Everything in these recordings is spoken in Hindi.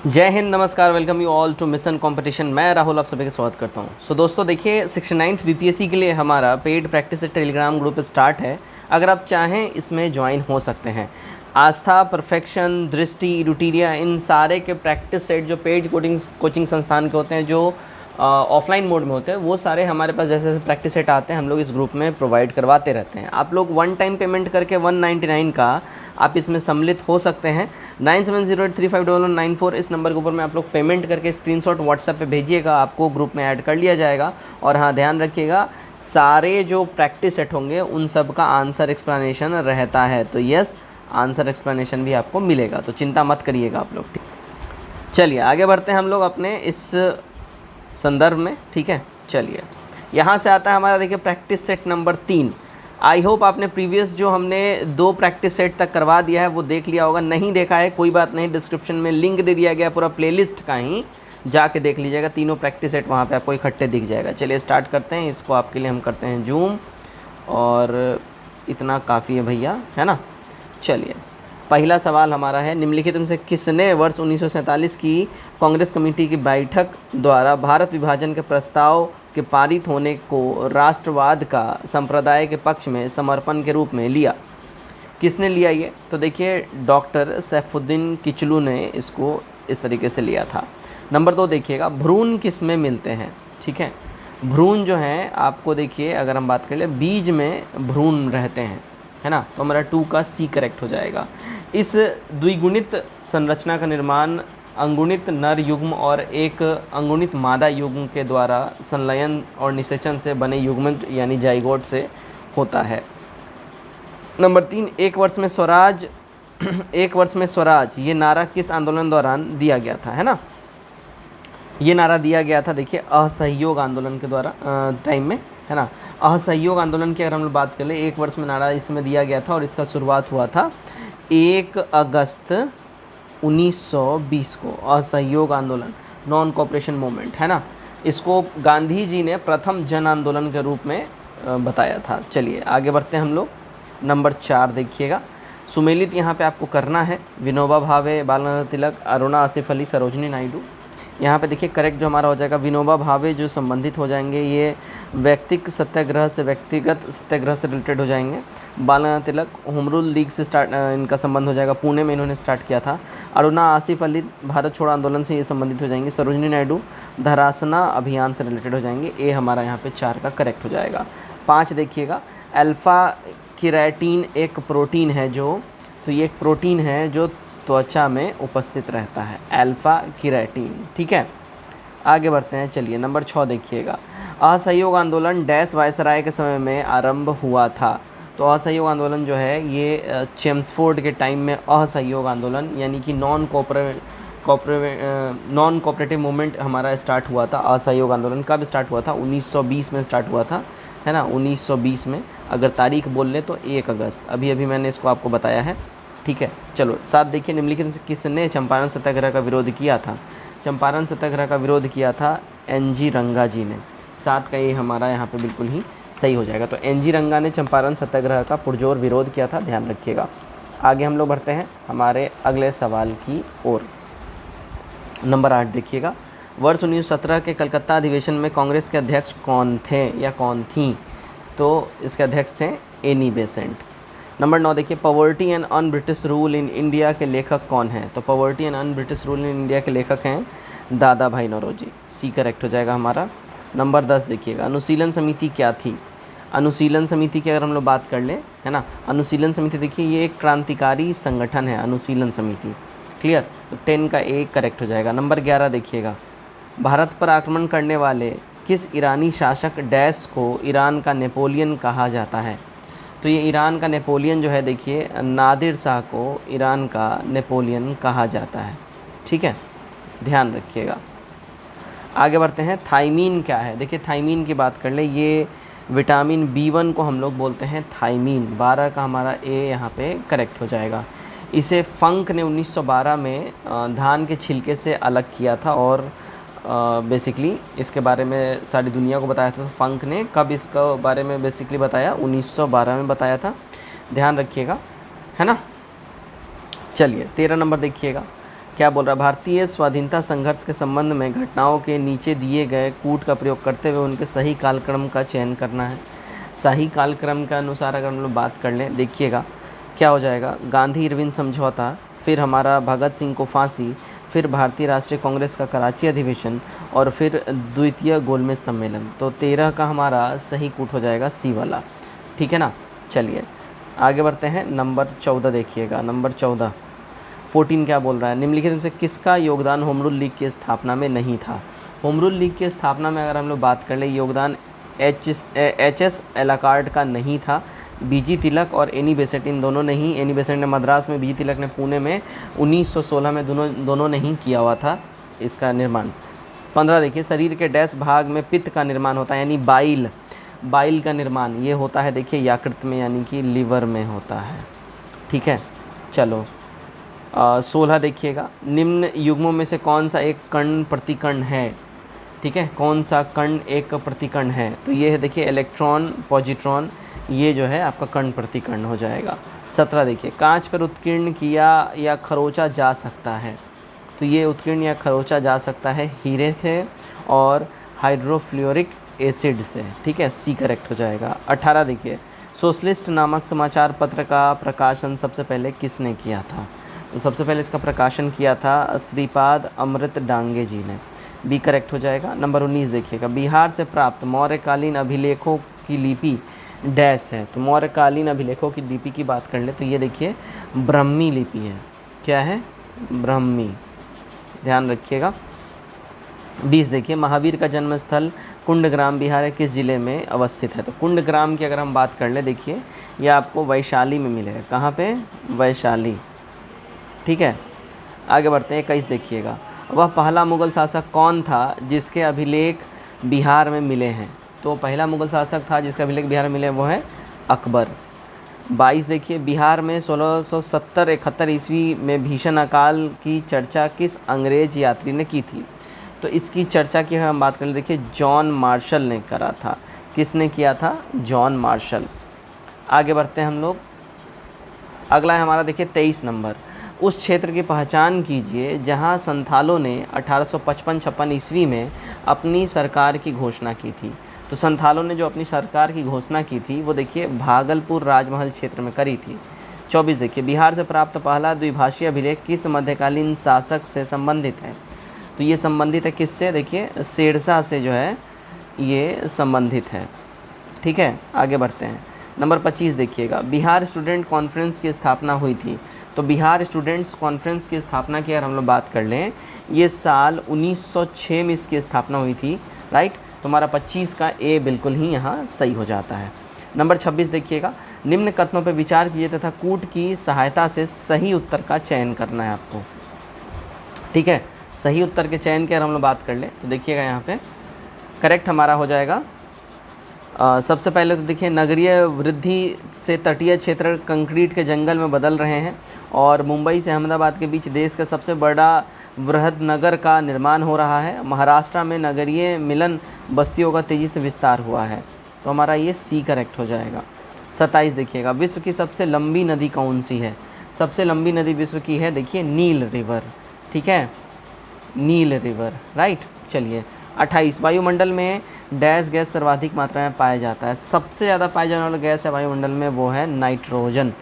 जय हिंद, नमस्कार, welcome you all to mission competition. मैं राहुल आप सभी का स्वागत करता हूं। सो दोस्तों देखिए 69th बीपीएससी के लिए हमारा paid practice Telegram group start है। अगर आप चाहें इसमें ज्वाइन हो सकते हैं। आस्था, परफेक्शन, दृष्टि, रूटीरिया, इन सारे के प्रैक्टिस सेट जो पेड कोचिंग संस्थान के होते हैं, जो ऑफलाइन मोड में होते हैं, वो सारे हमारे पास जैसे जैसे प्रैक्टिस सेट आते हैं हम लोग इस ग्रुप में प्रोवाइड करवाते रहते हैं। आप लोग वन टाइम पेमेंट करके 199 का आप इसमें सम्मिलित हो सकते हैं। 9708351194 इस नंबर के ऊपर में आप लोग पेमेंट करके स्क्रीनशॉट व्हाट्सएप पे भेजिएगा, आपको ग्रुप में ऐड कर लिया जाएगा। और हाँ, ध्यान रखिएगा सारे जो प्रैक्टिस सेट होंगे उन सब का आंसर एक्सप्लेनेशन रहता है। तो यस, आंसर एक्सप्लेनेशन भी आपको मिलेगा, तो चिंता मत करिएगा आप लोग। चलिए आगे बढ़ते हैं हम लोग अपने इस संदर्भ में। ठीक है, चलिए यहाँ से आता है हमारा, देखिए practice set number 3। I hope आपने प्रीवियस जो हमने 2 प्रैक्टिस सेट तक करवा दिया है वो देख लिया होगा। नहीं देखा है कोई बात नहीं, डिस्क्रिप्शन में लिंक दे दिया गया पूरा प्लेलिस्ट का, ही जाके देख लीजिएगा। तीनों प्रैक्टिस सेट वहाँ पे आपको इकट्ठे दिख जाएगा। चलिए स्टार्ट करते हैं। इसको आपके लिए हम करते हैं जूम, और इतना काफ़ी है भैया, है ना। चलिए पहला सवाल हमारा है, निम्नलिखित में से किसने वर्ष 1947 की कांग्रेस कमेटी की बैठक द्वारा भारत विभाजन के प्रस्ताव के पारित होने को राष्ट्रवाद का संप्रदाय के पक्ष में समर्पण के रूप में लिया? किसने लिया ये? तो देखिए डॉक्टर सैफुद्दीन किचलू ने इसको इस तरीके से लिया था। नंबर 2 देखिएगा, भ्रूण किस में मिलते हैं? ठीक है, भ्रूण जो हैं आपको देखिए, अगर हम बात कर ले, बीज में भ्रूण रहते हैं, है ना। तो हमारा 2 का सी करेक्ट हो जाएगा। इस द्विगुणित संरचना का निर्माण अंगुणित नर युग्म और एक अंगुणित मादा युग्म के द्वारा संलयन और निषेचन से बने युग्मन यानी जाइगोट से होता है। नंबर 3, एक वर्ष में स्वराज एक वर्ष में स्वराज ये नारा किस आंदोलन दौरान दिया गया था? है ना, ये नारा दिया गया था देखिए असहयोग आंदोलन के द्वारा टाइम में, है ना। असहयोग आंदोलन की अगर हम लोग बात कर ले, एक वर्ष में नारा इसमें दिया गया था और इसका शुरुआत हुआ था 1 अगस्त 1920 को। असहयोग आंदोलन, नॉन कोऑपरेशन मूवमेंट, है ना। इसको गांधी जी ने प्रथम जन आंदोलन के रूप में बताया था। चलिए आगे बढ़ते हैं हम लोग। नंबर 4 देखिएगा, सुमेलित यहाँ पे आपको करना है विनोबा भावे, बाल गंगाधर तिलक, अरुणा आसिफ अली, सरोजनी नायडू। यहाँ पे देखिए करेक्ट जो हमारा हो जाएगा विनोबा भावे, जो संबंधित हो जाएंगे ये व्यक्तिगत सत्याग्रह से रिलेटेड हो जाएंगे। बाल Gangadhar Tilak home rule league से स्टार्ट इनका संबंध हो जाएगा, पुणे में इन्होंने स्टार्ट किया था। अरुणा आसिफ अली भारत छोड़ो आंदोलन से ये संबंधित हो जाएंगे। सरोजनी नायडू धरासना अभियान से रिलेटेड हो जाएंगे। ए हमारा यहाँ पे 4 का करेक्ट हो जाएगा। 5 देखिएगा, अल्फा केराटिन एक प्रोटीन है जो, तो ये एक प्रोटीन है जो त्वचा में उपस्थित रहता है, अल्फा केराटिन। ठीक है, आगे बढ़ते हैं। चलिए नंबर 6 देखिएगा, असहयोग आंदोलन डैश वायसराय के समय में आरंभ हुआ था? तो असहयोग आंदोलन जो है ये चेम्सफोर्ड के टाइम में असहयोग आंदोलन यानी कि नॉन कोऑपरेटिव मूवमेंट हमारा स्टार्ट हुआ था। असहयोग आंदोलन कब स्टार्ट हुआ था? 1920 में स्टार्ट हुआ था, है ना, 1920 में। अगर तारीख बोल ले तो 1 अगस्त, अभी मैंने इसको आपको बताया है। ठीक है, चलो 7 देखिए, निम्नलिखित में से किसने चंपारण सत्याग्रह का विरोध किया था? चंपारण सत्याग्रह का विरोध किया था एनजी रंगा जी ने। 7 का ये हमारा यहाँ पे बिल्कुल ही सही हो जाएगा। तो एनजी रंगा ने चंपारण सत्याग्रह का पुरजोर विरोध किया था, ध्यान रखिएगा। आगे हम लोग बढ़ते हैं हमारे अगले सवाल की ओर। नंबर 8 देखिएगा, वर्ष 1917 के कलकत्ता अधिवेशन में कांग्रेस के अध्यक्ष कौन थे या कौन थीं? तो इसके अध्यक्ष थे एनी बेसेंट। नंबर 9 देखिए, poverty and un British rule in India के लेखक कौन हैं? तो poverty and un British rule in India के लेखक हैं दादा भाई नौरोजी। सी करेक्ट हो जाएगा हमारा। नंबर 10 देखिएगा, अनुशीलन समिति क्या थी? अनुशीलन समिति की अगर हम लोग बात कर लें, है ना, अनुशीलन समिति देखिए ये एक क्रांतिकारी संगठन है, अनुशीलन समिति। क्लियर, तो 10 का ए करेक्ट हो जाएगा। नंबर 11 देखिएगा, भारत पर आक्रमण करने वाले किस ईरानी शासक डैश को ईरान का नेपोलियन कहा जाता है? तो ये ईरान का नेपोलियन जो है देखिए, नादिर शाह को ईरान का नेपोलियन कहा जाता है। ठीक है, ध्यान रखिएगा। आगे बढ़ते हैं, थाइमीन क्या है? देखिए थाइमीन की बात कर ले, ये विटामिन B1 को हम लोग बोलते हैं थाइमीन। 12 का हमारा ए यहाँ पे करेक्ट हो जाएगा। इसे फंक ने 1912 में धान के छिलके से अलग किया था और बेसिकली इसके बारे में सारी दुनिया को बताया था। फंक ने कब इसका बारे में बेसिकली बताया? 1912 में बताया था, ध्यान रखिएगा, है ना। चलिए 13 नंबर देखिएगा, क्या बोल रहा है, भारतीय स्वाधीनता संघर्ष के संबंध में घटनाओं के नीचे दिए गए कूट का प्रयोग करते हुए उनके सही कालक्रम का चयन करना है। सही कालक्रम के अनुसार अगर हम लोग बात कर लें, देखिएगा क्या हो जाएगा, गांधी इरविन समझौता, फिर हमारा भगत सिंह को फांसी, फिर भारतीय राष्ट्रीय कांग्रेस का कराची अधिवेशन और फिर द्वितीय गोलमेज सम्मेलन। तो 13 का हमारा सही कूट हो जाएगा सी वाला, ठीक है ना। चलिए आगे बढ़ते हैं, नंबर 14 देखिएगा, नंबर 14 क्या बोल रहा है, निम्नलिखित में से किसका योगदान होम रूल लीग की स्थापना में नहीं था। होम रूल लीग की स्थापना में अगर हम लोग बात कर ले, योगदान एच.एस. एलाकार्ड का नहीं था, बीजी तिलक और एनी बेसेंट, इन दोनों ने ही, एनी बेसेंट ने मद्रास में, बीजी तिलक ने पुणे में 1916 में, दोनों ने ही किया हुआ था इसका निर्माण। 15 देखिए, शरीर के डैश भाग में पित्त का निर्माण होता है, यानी बाइल का निर्माण ये होता है, देखिए यकृत में यानी कि लीवर में होता है, ठीक है। चलो 16 देखिएगा, निम्न युग्मों में से कौन सा एक कण प्रतिकण है, ठीक है, कौन सा कण एक प्रतिकण है, तो ये है देखिए इलेक्ट्रॉन पॉजिट्रॉन, ये जो है आपका कण प्रतिकण हो जाएगा। 17 देखिए, कांच पर उत्कीर्ण किया या खरोचा जा सकता है, तो ये उत्कीर्ण या खरोचा जा सकता है हीरे से और हाइड्रोफ्लोरिक एसिड से, ठीक है, सी करेक्ट हो जाएगा। 18 देखिए, सोशलिस्ट नामक समाचार पत्र का प्रकाशन सबसे पहले किसने किया था, तो सबसे पहले इसका प्रकाशन किया था श्रीपाद अमृत डांगे जी ने, बी करेक्ट हो जाएगा। नंबर 19 देखिएगा, बिहार से प्राप्त मौर्यकालीन अभिलेखों की लिपि डैश है, तो मौर्यकालीन अभिलेखों की लिपि की बात कर ले तो ये देखिए ब्राह्मी लिपि है, क्या है, ब्राह्मी, ध्यान रखिएगा। 20 देखिए, महावीर का जन्मस्थल कुंडग्राम बिहार के किस ज़िले में अवस्थित है, तो कुंडग्राम की अगर हम बात कर ले, देखिए ये आपको वैशाली में मिलेगा, कहाँ पे, वैशाली, ठीक है। आगे बढ़ते हैं, 21 देखिएगा, वह पहला मुग़ल शासक कौन था जिसके अभिलेख बिहार में मिले हैं, तो पहला मुग़ल शासक था जिसका अभिलेख बिहार में मिले वो है अकबर। 22 देखिए, बिहार में 1670-71 ईस्वी में भीषण अकाल की चर्चा किस अंग्रेज यात्री ने की थी, तो इसकी चर्चा की हम बात करें, देखिए जॉन मार्शल ने करा था, किसने किया था, जॉन मार्शल। आगे बढ़ते हैं हम लोग, अगला है हमारा देखिए 23 नंबर, उस क्षेत्र की पहचान कीजिए जहां संथालों ने 1855-56 ईस्वी में अपनी सरकार की घोषणा की थी, तो संथालों ने जो अपनी सरकार की घोषणा की थी वो देखिए भागलपुर राजमहल क्षेत्र में करी थी। 24 देखिए, बिहार से प्राप्त पहला द्विभाषीय अभिलेख किस मध्यकालीन शासक से संबंधित है, तो ये संबंधित है किससे, देखिए शेरशाह से जो है ये संबंधित है, ठीक है। आगे बढ़ते हैं, नंबर 25 देखिएगा, बिहार स्टूडेंट कॉन्फ्रेंस की स्थापना हुई थी, तो बिहार स्टूडेंट्स कॉन्फ्रेंस की स्थापना की अगर हम लोग बात कर लें, ये साल 1906 में इसकी स्थापना हुई थी, राइट, तो हमारा 25 का ए बिल्कुल ही यहाँ सही हो जाता है। नंबर 26 देखिएगा, निम्न कथनों पर विचार कीजिए तथा कूट की सहायता से सही उत्तर का चयन करना है आपको, ठीक है। सही उत्तर के चयन की अगर हम लोग बात कर लें तो देखिएगा यहाँ पे करेक्ट हमारा हो जाएगा, सबसे पहले तो देखिए नगरीय वृद्धि से तटीय क्षेत्र कंक्रीट के जंगल में बदल रहे हैं और मुंबई से अहमदाबाद के बीच देश का सबसे बड़ा बृहद नगर का निर्माण हो रहा है। महाराष्ट्र में नगरीय मिलन बस्तियों का तेज़ी से विस्तार हुआ है, तो हमारा ये सी करेक्ट हो जाएगा। 27 देखिएगा, विश्व की सबसे लंबी नदी कौन सी है, सबसे लंबी नदी विश्व की है देखिए नील रिवर, ठीक है, नील रिवर, राइट। चलिए 28, वायुमंडल में डैश गैस सर्वाधिक मात्रा में पाया जाता है, सबसे ज़्यादा पाए जाने वाला गैस है वायुमंडल में वो है नाइट्रोजन,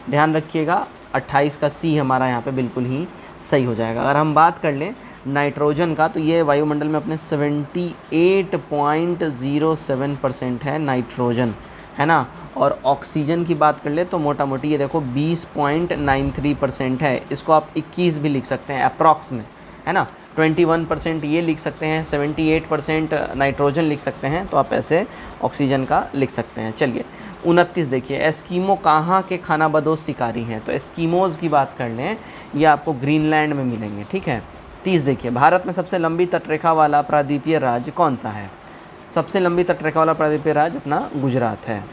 ध्यान रखिएगा। 28 का सी हमारा यहाँ पे बिल्कुल ही सही हो जाएगा। अगर हम बात कर लें नाइट्रोजन का तो ये वायुमंडल में अपने 78.07% है नाइट्रोजन, है ना, और ऑक्सीजन की बात कर ले तो मोटा मोटी ये देखो 20.93% है, इसको आप 21 भी लिख सकते हैं अप्रॉक्स में, है ना, 21% ये लिख सकते हैं, 78% नाइट्रोजन लिख सकते हैं, तो आप ऐसे ऑक्सीजन का लिख सकते हैं। चलिए 29 देखिए, एस्कीमो कहाँ के खानाबदोश शिकारी हैं, तो एस्कीमोज़ की बात कर लें ये आपको ग्रीनलैंड में मिलेंगे, ठीक है। 30 देखिए, भारत में सबसे लंबी तटरेखा वाला प्रायद्वीपीय राज्य कौन सा है, सबसे लंबी तटरेखा वाला प्रायद्वीपीय राज्य अपना गुजरात है।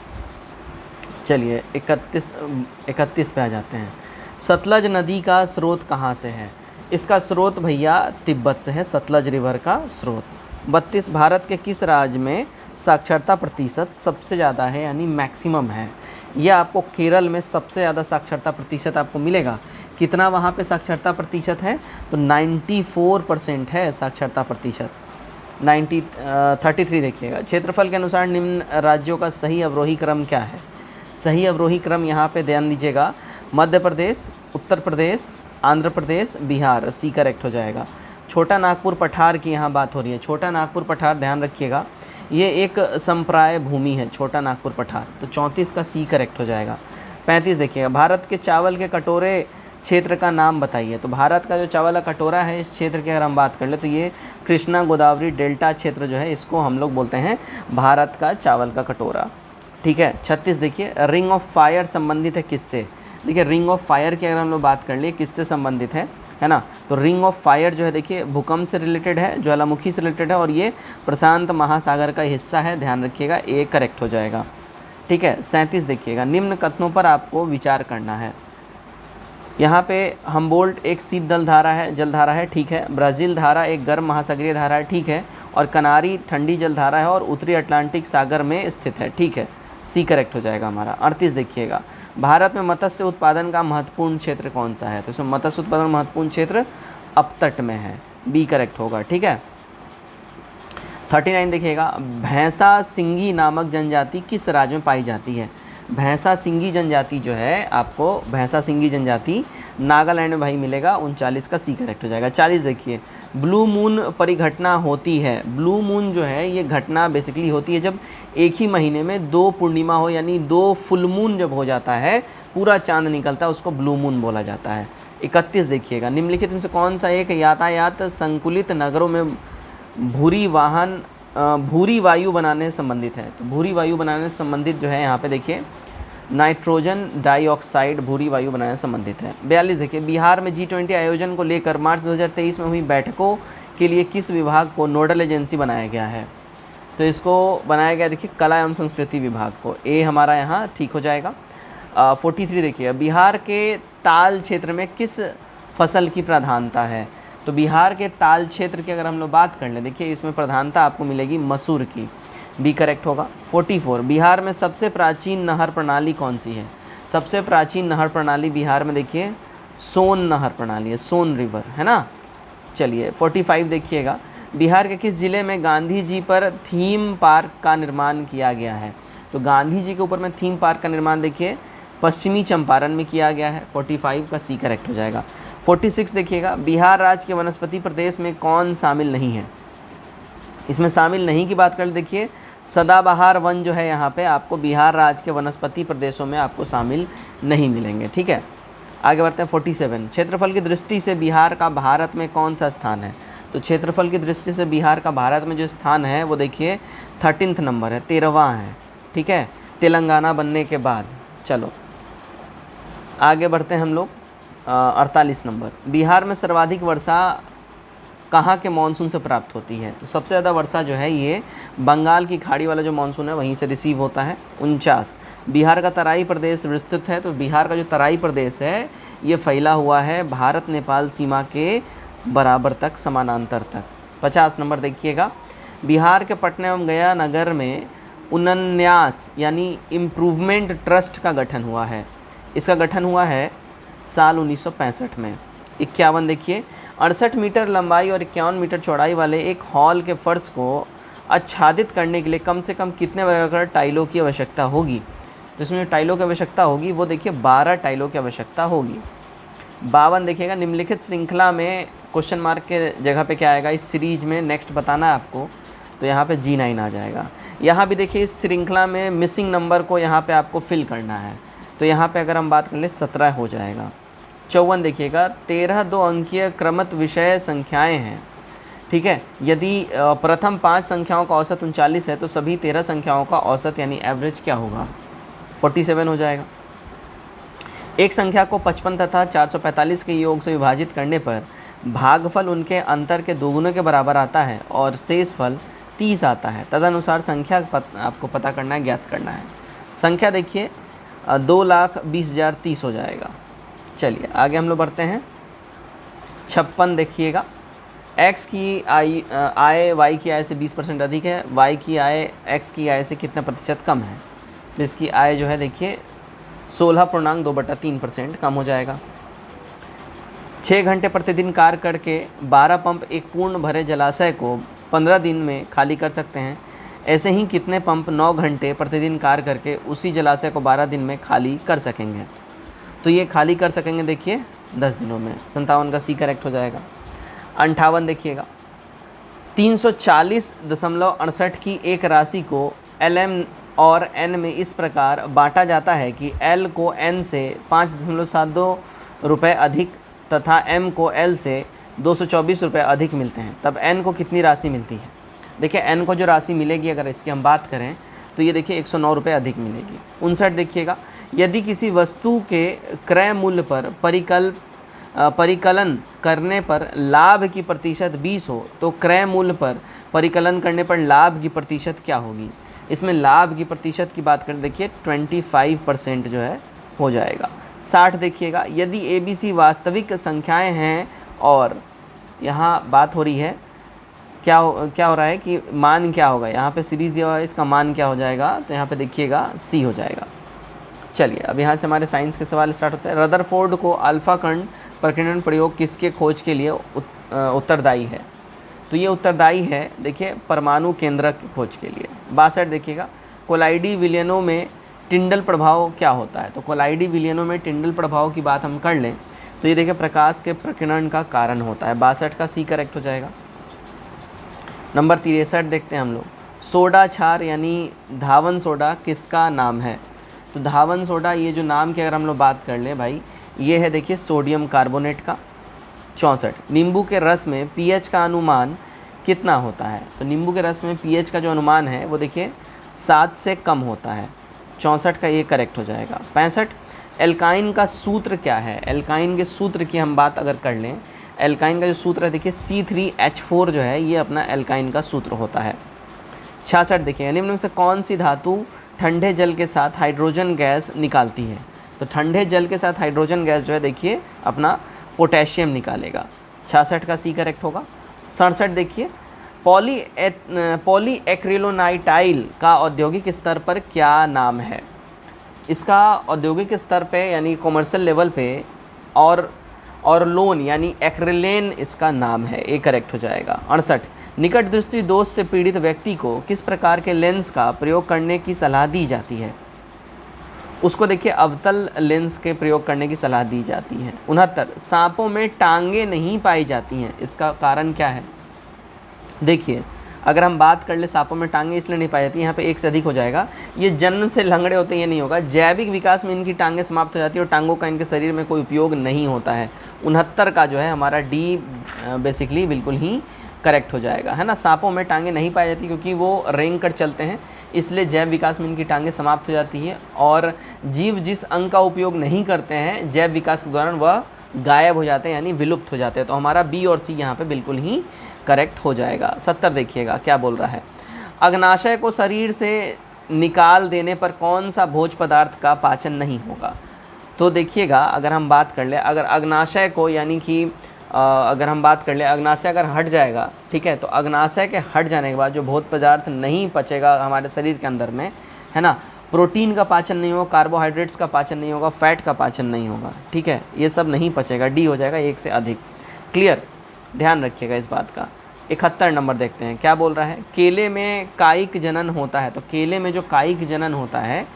चलिए 31 पे आ जाते हैं, सतलज नदी का स्रोत कहाँ से है, इसका स्रोत भैया तिब्बत से है, सतलज रिवर का स्रोत। 32, भारत के किस राज्य में साक्षरता प्रतिशत सबसे ज़्यादा है यानी मैक्सिमम है, यह आपको केरल में सबसे ज़्यादा साक्षरता प्रतिशत आपको मिलेगा। कितना वहाँ पे साक्षरता प्रतिशत है, तो 94% है साक्षरता प्रतिशत। 33 देखिएगा, क्षेत्रफल के अनुसार निम्न राज्यों का सही अवरोही क्रम क्या है। सही अवरोही क्रम यहाँ पे ध्यान दीजिएगा, मध्य प्रदेश, उत्तर प्रदेश, आंध्र प्रदेश, बिहार, सी करेक्ट हो जाएगा। छोटा नागपुर पठार की यहाँ बात हो रही है, छोटा नागपुर पठार ध्यान रखिएगा, ये एक संप्राय भूमि है छोटा नागपुर पठार, तो 34 का सी करेक्ट हो जाएगा। 35 देखिएगा, भारत के चावल के कटोरे क्षेत्र का नाम बताइए। तो भारत का जो चावल का कटोरा है, इस क्षेत्र की अगर हम बात कर ले तो ये कृष्णा गोदावरी डेल्टा क्षेत्र जो है, इसको हम लोग बोलते हैं भारत का चावल का कटोरा। ठीक है। 36 देखिए, रिंग ऑफ फायर संबंधित है किससे। देखिए रिंग ऑफ फायर की अगर हम लोग बात कर लिए किससे संबंधित है ना, तो रिंग ऑफ फायर जो है देखिए भूकंप से रिलेटेड है, ज्वालामुखी से रिलेटेड है, और ये प्रशांत महासागर का हिस्सा है, ध्यान रखिएगा, ए करेक्ट हो जाएगा। ठीक है। 37 देखिएगा, निम्न कथनों पर आपको विचार करना है। यहाँ पे हम्बोल्ट एक शीतल धारा है, जलधारा है, ठीक है। ब्राज़ील धारा एक गर्म महासागरीय धारा है, ठीक है। और कनारी ठंडी जलधारा है और उत्तरी अटलांटिक सागर में स्थित है, ठीक है, सी करेक्ट हो जाएगा हमारा। 38 देखिएगा, भारत में मत्स्य उत्पादन का महत्वपूर्ण क्षेत्र कौन सा है। तो इसमें मत्स्य उत्पादन महत्वपूर्ण क्षेत्र अपतट में है, बी करेक्ट होगा, ठीक है। 39 देखिएगा, भैंसा सिंगी नामक जनजाति किस राज्य में पाई जाती है। भैंसा सिंगी जनजाति जो है आपको, भैंसा सिंगी जनजाति नागालैंड में भाई मिलेगा, 39 का सी करेक्ट हो जाएगा। 40 देखिए, ब्लू मून परिघटना होती है। ब्लू मून जो है ये घटना बेसिकली होती है जब एक ही महीने में 2 पूर्णिमा हो, यानी 2 फुल मून जब हो जाता है, पूरा चांद निकलता है, उसको ब्लू मून बोला जाता है। 31 देखिएगा, निम्नलिखित में से कौन सा एक यातायात संकुलित नगरों में भूरी वायु बनाने से संबंधित है। तो भूरी वायु बनाने से संबंधित जो है यहाँ पे देखिए नाइट्रोजन डाइऑक्साइड भूरी वायु बनाने से संबंधित है। 42 देखिए, बिहार में G20 आयोजन को लेकर मार्च 2023 में हुई बैठकों के लिए किस विभाग को नोडल एजेंसी बनाया गया है। तो इसको बनाया गया देखिए कला एवं संस्कृति विभाग को, ए हमारा यहाँ ठीक हो जाएगा। 43 देखिए, बिहार के ताल क्षेत्र में किस फसल की प्रधानता है। तो बिहार के ताल क्षेत्र की अगर हम लोग बात कर लें, देखिए इसमें प्रधानता आपको मिलेगी मसूर की, बी करेक्ट होगा। 44, बिहार में सबसे प्राचीन नहर प्रणाली कौन सी है। सबसे प्राचीन नहर प्रणाली बिहार में देखिए सोन नहर प्रणाली है, सोन रिवर, है ना। चलिए 45 देखिएगा, बिहार के किस ज़िले में गांधी जी पर थीम पार्क का निर्माण किया गया है। तो गांधी जी के ऊपर में थीम पार्क का निर्माण देखिए पश्चिमी चंपारण में किया गया है, 45 का सी करेक्ट हो जाएगा। 46 देखिएगा, बिहार राज्य के वनस्पति प्रदेश में कौन शामिल नहीं है। इसमें शामिल नहीं की बात कर देखिए सदाबहार वन जो है यहाँ पे आपको बिहार राज्य के वनस्पति प्रदेशों में आपको शामिल नहीं मिलेंगे, ठीक है। आगे बढ़ते हैं 47, क्षेत्रफल की दृष्टि से बिहार का भारत में कौन सा स्थान है। तो क्षेत्रफल की दृष्टि से बिहार का भारत में जो स्थान है वो देखिए 13th नंबर है, 13वां है, ठीक है, तेलंगाना बनने के बाद। चलो आगे बढ़ते हैं हम लोग 48 नंबर, बिहार में सर्वाधिक वर्षा कहाँ के मानसून से प्राप्त होती है। तो सबसे ज़्यादा वर्षा जो है ये बंगाल की खाड़ी वाला जो मानसून है वहीं से रिसीव होता है। 49, बिहार का तराई प्रदेश विस्तृत है। तो बिहार का जो तराई प्रदेश है ये फैला हुआ है भारत नेपाल सीमा के बराबर तक, समानांतर तक। 50 नंबर देखिएगा, बिहार के पटना एवं गया नगर में उन्नयास यानी इम्प्रूवमेंट ट्रस्ट का गठन हुआ है। इसका गठन हुआ है साल 1965 में। 51 देखिए, 68 मीटर लंबाई और 51 मीटर चौड़ाई वाले एक हॉल के फर्श को आच्छादित करने के लिए कम से कम कितने वर्गाकार टाइलों की आवश्यकता होगी। तो इसमें जो टाइलों की आवश्यकता होगी वो देखिए 12 टाइलों की आवश्यकता होगी। 52 देखिएगा, निम्नलिखित श्रृंखला में क्वेश्चन मार्क के जगह पे क्या आएगा, इस सीरीज में नेक्स्ट बताना है आपको, तो यहाँ पे G9 आ जाएगा। यहाँ भी देखिए इस श्रृंखला में मिसिंग नंबर को यहाँ पे आपको फिल करना है, तो यहाँ पे अगर हम बात कर ले 17 हो जाएगा। 54 देखिएगा, 13 2 अंकीय क्रमित विषय संख्याएं हैं, ठीक है। यदि प्रथम 5 संख्याओं का औसत 39 है तो सभी 13 संख्याओं का औसत यानी एवरेज क्या होगा, 47 हो जाएगा। एक संख्या को 55 तथा 445 के योग से विभाजित करने पर भागफल उनके अंतर के दोगुने के बराबर आता है और शेष फल 30 आता है। तदनुसार संख्या आपको पता करना है, ज्ञात करना है। संख्या देखिए 2,20,030 हो जाएगा। चलिए आगे हम लोग बढ़ते हैं। 56 देखिएगा, x की आय y की आय से 20% अधिक है, y की आय x की आय से कितना प्रतिशत कम है। तो इसकी आय जो है देखिए 16.2/3% कम हो जाएगा। 6 घंटे प्रतिदिन कार्य करके 12 पंप एक पूर्ण भरे जलाशय को 15 दिन में खाली कर सकते हैं। ऐसे ही कितने पंप 9 घंटे प्रतिदिन कार्य करके उसी जलाशय को 12 दिन में खाली कर सकेंगे? तो ये खाली कर सकेंगे देखिए 10 दिनों में। 57 का सी करेक्ट हो जाएगा। 58 देखिएगा, 340.68 की एक राशि को LM और N में इस प्रकार बांटा जाता है कि L को N से 5.72 रुपये अधिक तथा M को L से 224 रुपये अधिक मिलते हैं, तब N को कितनी राशि मिलती है? देखिए N को जो राशि मिलेगी अगर इसकी हम बात करें तो ये देखिए 109 रुपये अधिक मिलेगी। 59 देखिएगा, यदि किसी वस्तु के क्रय मूल्य पर परिकलन करने पर लाभ की प्रतिशत 20 हो तो क्रय मूल्य पर परिकलन करने पर लाभ की प्रतिशत क्या होगी? इसमें लाभ की प्रतिशत की बात करें देखिए 25% जो है हो जाएगा। 60 देखिएगा, यदि ABC वास्तविक संख्याएं हैं और यहाँ बात हो रही है क्या हो रहा है कि मान क्या होगा, यहाँ पे सीरीज़ दिया हुआ है, इसका मान क्या हो जाएगा? तो यहाँ पे देखिएगा C हो जाएगा। चलिए अब यहाँ से हमारे साइंस के सवाल स्टार्ट होते हैं। रदरफोर्ड को अल्फा कण प्रकीर्णन प्रयोग किसके खोज के लिए उत्तरदायी है? तो ये उत्तरदायी है देखिए परमाणु केंद्रक की खोज के लिए। 62 देखिएगा, कोलाइडी विलयनों में टिंडल प्रभाव क्या होता है? तो कोलाइडी विलयनों में टिंडल प्रभाव की बात हम कर लें तो ये देखिए प्रकाश के प्रकीर्णन का कारण होता है। 62 का सी करेक्ट हो जाएगा। नंबर 63 देखते हैं हम लोग, सोडा क्षार यानी धावन सोडा किसका नाम है? तो धावन सोडा ये जो नाम की अगर हम लोग बात कर लें भाई, ये है देखिए सोडियम कार्बोनेट का। 64, नींबू के रस में pH का अनुमान कितना होता है? तो नींबू के रस में pH का जो अनुमान है वो देखिए 7 से कम होता है। 64 का ये करेक्ट हो जाएगा। 65, एल्काइन का सूत्र क्या है? एल्काइन के सूत्र की हम बात अगर कर लें, एल्काइन का जो सूत्र है देखिए C3H4 जो है ये अपना एल्काइन का सूत्र होता है। 66 देखिए, निम्न में से कौन सी धातु ठंडे जल के साथ हाइड्रोजन गैस निकालती है? तो ठंडे जल के साथ हाइड्रोजन गैस जो है देखिए अपना पोटेशियम निकालेगा। 66 का सी करेक्ट होगा। 67 देखिए, पॉलीएक्रिलोनाइटाइल का औद्योगिक स्तर पर क्या नाम है? इसका औद्योगिक स्तर पे यानी कॉमर्शियल लेवल पे और लोन यानी एक्रिलेन इसका नाम है, ये करेक्ट हो जाएगा। 68, निकट दृष्टि दोष से पीड़ित व्यक्ति को किस प्रकार के लेंस का प्रयोग करने की सलाह दी जाती है? उसको देखिए अवतल लेंस के प्रयोग करने की सलाह दी जाती है। 69, सांपों में टांगे नहीं पाई जाती हैं, इसका कारण क्या है? देखिए अगर हम बात कर ले सांपों में टांगे इसलिए नहीं पाई जाती, यहाँ पे एक से अधिक हो जाएगा। ये जन्म से लंगड़े होते हैं ये नहीं होगा, जैविक विकास में इनकी टांगें समाप्त हो जाती है और टांगों का इनके शरीर में कोई उपयोग नहीं होता है। 69 का जो है हमारा डी बेसिकली बिल्कुल ही करेक्ट हो जाएगा, है ना। सांपों में टांगे नहीं पाई जाती क्योंकि वो रेंग कर चलते हैं, इसलिए जैव विकास में इनकी टांगें समाप्त हो जाती है। और जीव जिस अंग का उपयोग नहीं करते हैं जैव विकास के दौरान वह गायब हो जाते हैं यानी विलुप्त हो जाते हैं। तो हमारा बी और सी यहाँ पे बिल्कुल ही करेक्ट हो जाएगा। 70 देखिएगा क्या बोल रहा है, अग्नाशय को शरीर से निकाल देने पर कौन सा भोज पदार्थ का पाचन नहीं होगा? तो देखिएगा अगर हम बात कर ले, अगर अग्नाशय को यानी कि अगर हम बात कर ले अग्नाशय अगर हट जाएगा, ठीक है, तो अग्नाशय के हट जाने के बाद जो भोज पदार्थ नहीं पचेगा हमारे शरीर के अंदर में, है ना, प्रोटीन का पाचन नहीं होगा, कार्बोहाइड्रेट्स का पाचन नहीं होगा, फैट का पाचन नहीं होगा, ठीक है, ये सब नहीं पचेगा। डी हो जाएगा एक से अधिक। क्लियर, ध्यान रखिएगा इस बात का। 71 नंबर देखते हैं क्या बोल रहा है, केले में कायिक जनन होता है। तो केले में जो कायिक जनन होता है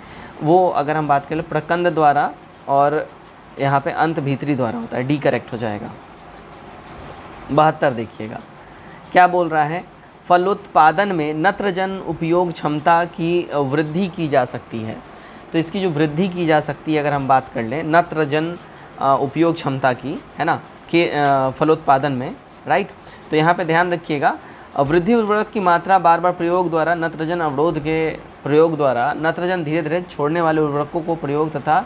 वो अगर हम बात करें प्रकंद द्वारा और यहाँ पे अंत भीतरी द्वारा होता है। डी करेक्ट हो जाएगा। 72 देखिएगा क्या बोल रहा है, फलोत्पादन में नत्रजन उपयोग क्षमता की वृद्धि की जा सकती है। तो इसकी जो वृद्धि की जा सकती है अगर हम बात कर लें नत्रजन उपयोग क्षमता की, है ना, के फलोत्पादन में, राइट। तो यहाँ पे ध्यान रखिएगा, वृद्धि उर्वरक की मात्रा बार बार प्रयोग द्वारा, नत्रजन अवरोध के प्रयोग द्वारा, नत्रजन धीरे धीरे छोड़ने वाले उर्वरकों को प्रयोग तथा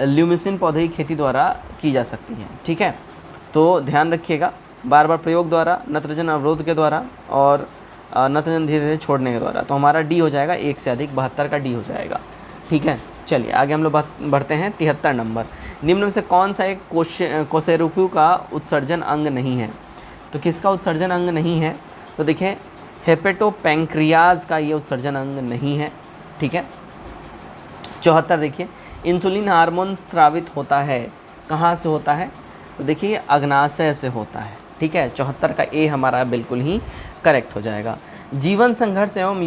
ल्यूमिसिन पौधे की खेती द्वारा की जा सकती है, ठीक है। तो ध्यान रखिएगा, बार बार प्रयोग द्वारा, नत्रजन अवरोध के द्वारा और नत्रजन धीरे धीरे छोड़ने के द्वारा। तो हमारा डी हो जाएगा एक से अधिक। 72 का डी हो जाएगा, ठीक है। चलिए आगे हम लोग बढ़ते हैं। 73 नंबर, निम्न में से कौन सा एक कोसेरुक्यू का उत्सर्जन अंग नहीं है? तो किसका उत्सर्जन अंग नहीं है? तो देखिए हेपेटोपैंक्रियाज का ये उत्सर्जन अंग नहीं है, ठीक है। 74 देखिए, इंसुलिन हार्मोन स्रावित होता है, कहाँ से होता है? तो देखिए अग्नाशय से होता है, ठीक है। 74 का ए हमारा बिल्कुल ही करेक्ट हो जाएगा। जीवन संघर्ष एवं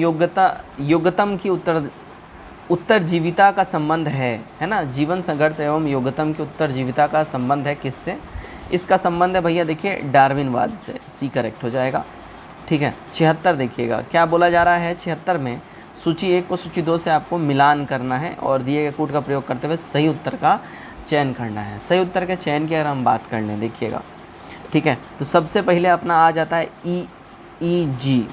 योग्यतम की उत्तरजीविता का संबंध है ना। जीवन संघर्ष एवं योग्यतम की उत्तरजीविता का संबंध है किससे? इसका संबंध है भैया देखिए डार्विनवाद से, सी करेक्ट हो जाएगा, ठीक है। 76 देखिएगा क्या बोला जा रहा है 76 में, सूची 1 को सूची 2 से आपको मिलान करना है और दिए गए कूट का प्रयोग करते हुए सही उत्तर का चयन करना है। सही उत्तर के चयन की अगर हम बात कर लें देखिएगा, ठीक है, तो सबसे पहले अपना आ जाता है EEG।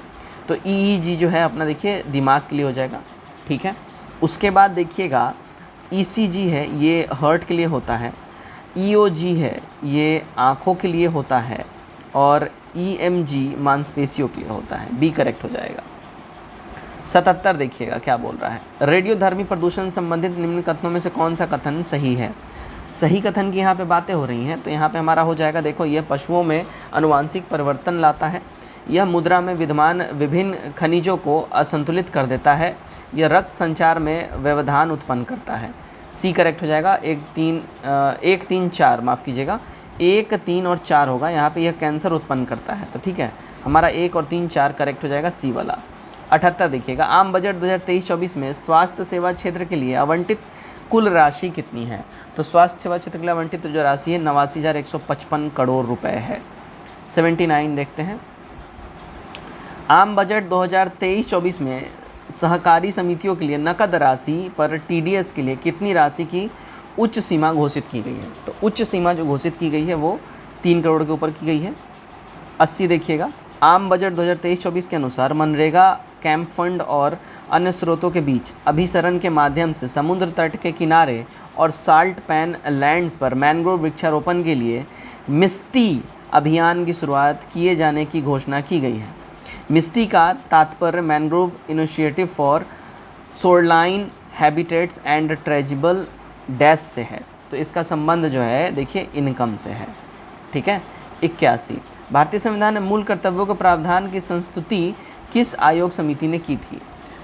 तो EEG जो है अपना देखिए दिमाग के लिए हो जाएगा, ठीक है। उसके बाद देखिएगा ECG है, ये हार्ट के लिए होता है। EOG है, ये आँखों के लिए होता है। और EMG मांसपेशियों के लिए होता है, बी करेक्ट हो जाएगा। 77 देखिएगा क्या बोल रहा है, रेडियोधर्मी प्रदूषण संबंधित निम्न कथनों में से कौन सा कथन सही है? सही कथन की यहाँ पे बातें हो रही हैं, तो यहाँ पे हमारा हो जाएगा देखो, यह पशुओं में आनुवांशिक परिवर्तन लाता है, यह मुद्रा में विद्यमान विभिन्न खनिजों को असंतुलित कर देता है, यह रक्त संचार में व्यवधान उत्पन्न करता है। सी करेक्ट हो जाएगा। 1 3 4 माफ़ कीजिएगा, 1 3 और 4 होगा यहाँ पे, यह कैंसर उत्पन्न करता है, तो ठीक है हमारा 1 और 3 4 करेक्ट हो जाएगा, सी वाला। 78 देखिएगा, आम बजट 2023-24 में स्वास्थ्य सेवा क्षेत्र के लिए आवंटित कुल राशि कितनी है? तो स्वास्थ्य सेवा क्षेत्र के लिए आवंटित जो राशि है 89,155 करोड़ रुपए है। 79 देखते हैं, आम बजट 2023-24 में सहकारी समितियों के लिए नकद राशि पर TDS के लिए कितनी राशि की उच्च सीमा घोषित की गई है? तो उच्च सीमा जो घोषित की गई है वो 3 करोड़ के ऊपर की गई है। 80 देखिएगा, आम बजट 2023-24 के अनुसार मनरेगा कैंप फंड और अन्य स्रोतों के बीच अभिसरण के माध्यम से समुद्र तट के किनारे और साल्ट पैन लैंड्स पर मैंग्रोव वृक्षारोपण के लिए मिस्टी अभियान की शुरुआत किए जाने की घोषणा की गई है। मिस्टी का तात्पर्य mangrove initiative for shoreline habitats and tangible dash से है, तो इसका संबंध जो है देखिए इनकम से है, ठीक है। 81, भारतीय संविधान में मूल कर्तव्यों के प्रावधान की संस्तुति किस आयोग समिति ने की थी?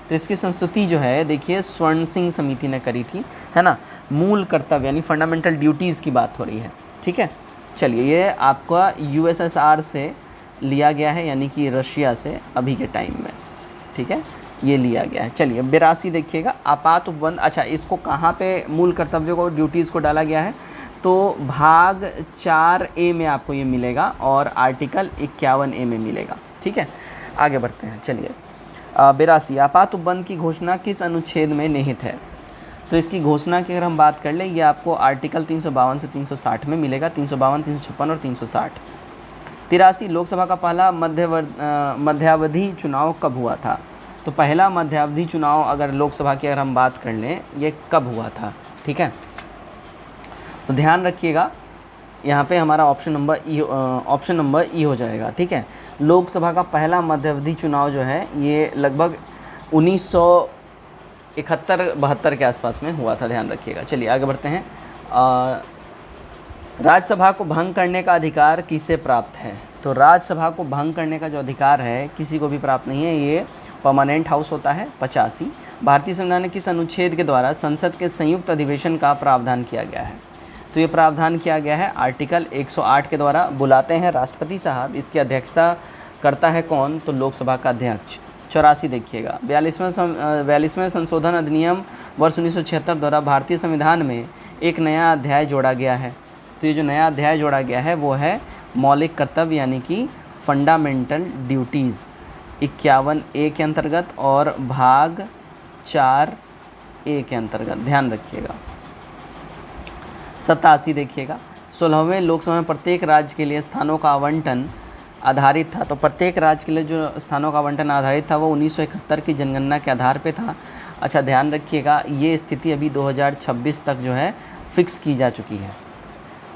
तो इसकी संस्तुति जो है देखिए स्वर्ण सिंह समिति ने करी थी, है ना। मूल कर्तव्य यानी फंडामेंटल ड्यूटीज़ की बात हो रही है, ठीक है। चलिए ये आपका USSR से लिया गया है, यानी कि रशिया से अभी के टाइम में, ठीक है, ये लिया गया है। चलिए 82 देखिएगा, आपात उपबंध, अच्छा इसको कहाँ पे मूल कर्तव्यों को ड्यूटीज़ को डाला गया है? तो भाग 4A में आपको ये मिलेगा और आर्टिकल 51A में मिलेगा, ठीक है। आगे बढ़ते हैं, चलिए 82, आपात उपबंध की घोषणा किस अनुच्छेद में निहित है? तो इसकी घोषणा की अगर हम बात कर लें, ये आपको आर्टिकल 352 से 360 में मिलेगा, 352, 356 और 360। 83, लोकसभा का पहला मध्यावधि चुनाव कब हुआ था? तो पहला मध्यावधि चुनाव अगर लोकसभा की अगर हम बात कर लें, ये कब हुआ था, ठीक है। तो ध्यान रखिएगा, यहाँ पे हमारा ऑप्शन नंबर ई हो जाएगा, ठीक है। लोकसभा का पहला मध्यावधि चुनाव जो है ये लगभग 1971-72 के आसपास में हुआ था, ध्यान रखिएगा। चलिए आगे बढ़ते हैं। राज्यसभा को भंग करने का अधिकार किसे प्राप्त है? तो राज्यसभा को भंग करने का जो अधिकार है किसी को भी प्राप्त नहीं है, ये परमानेंट हाउस होता है। 85, भारतीय संविधान के किस अनुच्छेद के द्वारा संसद के संयुक्त अधिवेशन का प्रावधान किया गया है? तो ये प्रावधान किया गया है आर्टिकल 108 के द्वारा। बुलाते हैं राष्ट्रपति साहब, इसकी अध्यक्षता करता है कौन? तो लोकसभा का अध्यक्ष। 84 देखिएगा, 42वें संशोधन अधिनियम वर्ष 1976 द्वारा भारतीय संविधान में एक नया अध्याय जोड़ा गया है। तो ये जो नया अध्याय जोड़ा गया है वो है मौलिक कर्तव्य यानी कि फंडामेंटल ड्यूटीज़, 51A के अंतर्गत और भाग 4A के अंतर्गत, ध्यान रखिएगा। 87 देखिएगा, 16वें लोकसभा में प्रत्येक राज्य के लिए स्थानों का आवंटन आधारित था। तो प्रत्येक राज्य के लिए जो स्थानों का आवंटन आधारित था वो 1971 की जनगणना के आधार पे था। अच्छा ध्यान रखिएगा, ये स्थिति अभी 2026 तक जो है फिक्स की जा चुकी है।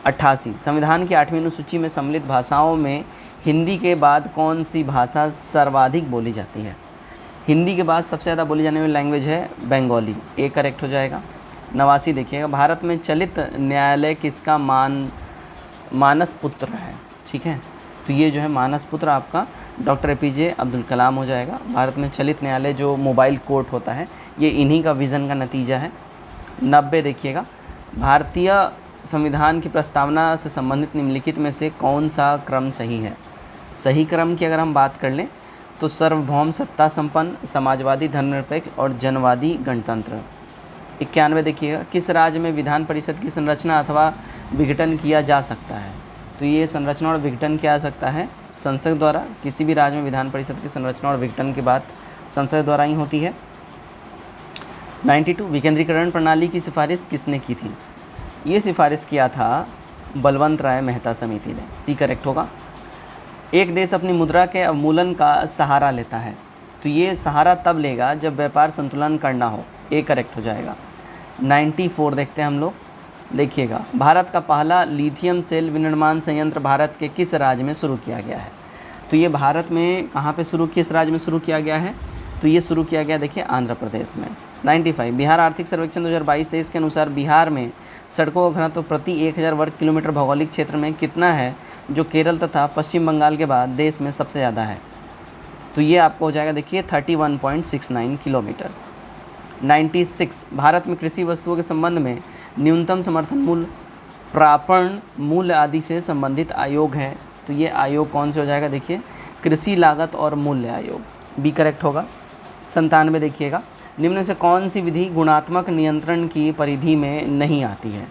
88, संविधान की 8वीं अनुसूची में सम्मिलित भाषाओं में हिंदी के बाद कौन सी भाषा सर्वाधिक बोली जाती है? हिंदी के बाद सबसे ज़्यादा बोली जाने वाली लैंग्वेज है बंगाली, ए करेक्ट हो जाएगा। 89 देखिएगा, भारत में चलित न्यायालय किसका मानस पुत्र है? ठीक है, तो ये जो है मानस पुत्र आपका डॉक्टर APJ अब्दुल कलाम हो जाएगा। भारत में चलित न्यायालय जो मोबाइल कोर्ट होता है ये इन्हीं का विज़न का नतीजा है। 90 देखिएगा, भारतीय संविधान की प्रस्तावना से संबंधित निम्नलिखित में से कौन सा क्रम सही है? सही क्रम की अगर हम बात कर लें तो सार्वभौम सत्ता संपन्न, समाजवादी धर्मनिरपेक्ष और जनवादी गणतंत्र। 91 देखिएगा, किस राज्य में विधान परिषद की संरचना अथवा विघटन किया जा सकता है? तो ये संरचना और विघटन किया जा सकता है संसद द्वारा। किसी भी राज्य में विधान परिषद की संरचना और विघटन की बात संसद द्वारा ही होती है। 92, विकेंद्रीकरण प्रणाली की सिफारिश किसने की थी? ये सिफारिश किया था बलवंत राय मेहता समिति ने। सी करेक्ट होगा। एक देश अपनी मुद्रा के अवमूलन का सहारा लेता है, तो ये सहारा तब लेगा जब व्यापार संतुलन करना हो। ए करेक्ट हो जाएगा। 94 देखते हैं हम लोग। देखिएगा, भारत का पहला लिथियम सेल विनिर्माण संयंत्र भारत के किस राज्य में शुरू किया गया है? तो ये भारत में कहाँ पे शुरू, किस राज्य में शुरू किया गया है? तो ये शुरू किया गया देखिए आंध्र प्रदेश में। 95, बिहार आर्थिक सर्वेक्षण 2022-23 के अनुसार बिहार में सड़कों का घनत्व प्रति 1000 वर्ग किलोमीटर भौगोलिक क्षेत्र में कितना है, जो केरल तथा पश्चिम बंगाल के बाद देश में सबसे ज़्यादा है? तो ये आपको हो जाएगा देखिए 31.69 किलोमीटर्स। 96, भारत में कृषि वस्तुओं के संबंध में न्यूनतम समर्थन मूल्य, प्रापण मूल्य आदि से संबंधित आयोग है। तो ये आयोग कौन से हो जाएगा? देखिए कृषि लागत और मूल्य आयोग। बी करेक्ट होगा। 97 देखिएगा, निम्न में से कौन सी विधि गुणात्मक नियंत्रण की परिधि में नहीं आती है?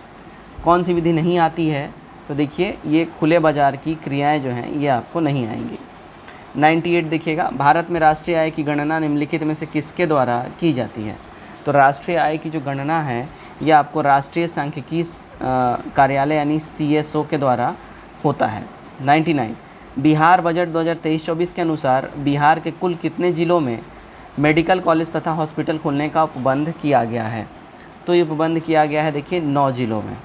कौन सी विधि नहीं आती है? तो देखिए ये खुले बाजार की क्रियाएं जो हैं ये आपको नहीं आएंगी। 98 देखिएगा, भारत में राष्ट्रीय आय की गणना निम्नलिखित में से किसके द्वारा की जाती है? तो राष्ट्रीय आय की जो गणना है ये आपको राष्ट्रीय सांख्यिकी कार्यालय यानी CSO के द्वारा होता है। 99, बिहार बजट 2023-24 के अनुसार बिहार के कुल कितने ज़िलों में मेडिकल कॉलेज तथा हॉस्पिटल खोलने का उपबंध किया गया है? तो ये उपबंध किया गया है देखिए 9 ज़िलों में।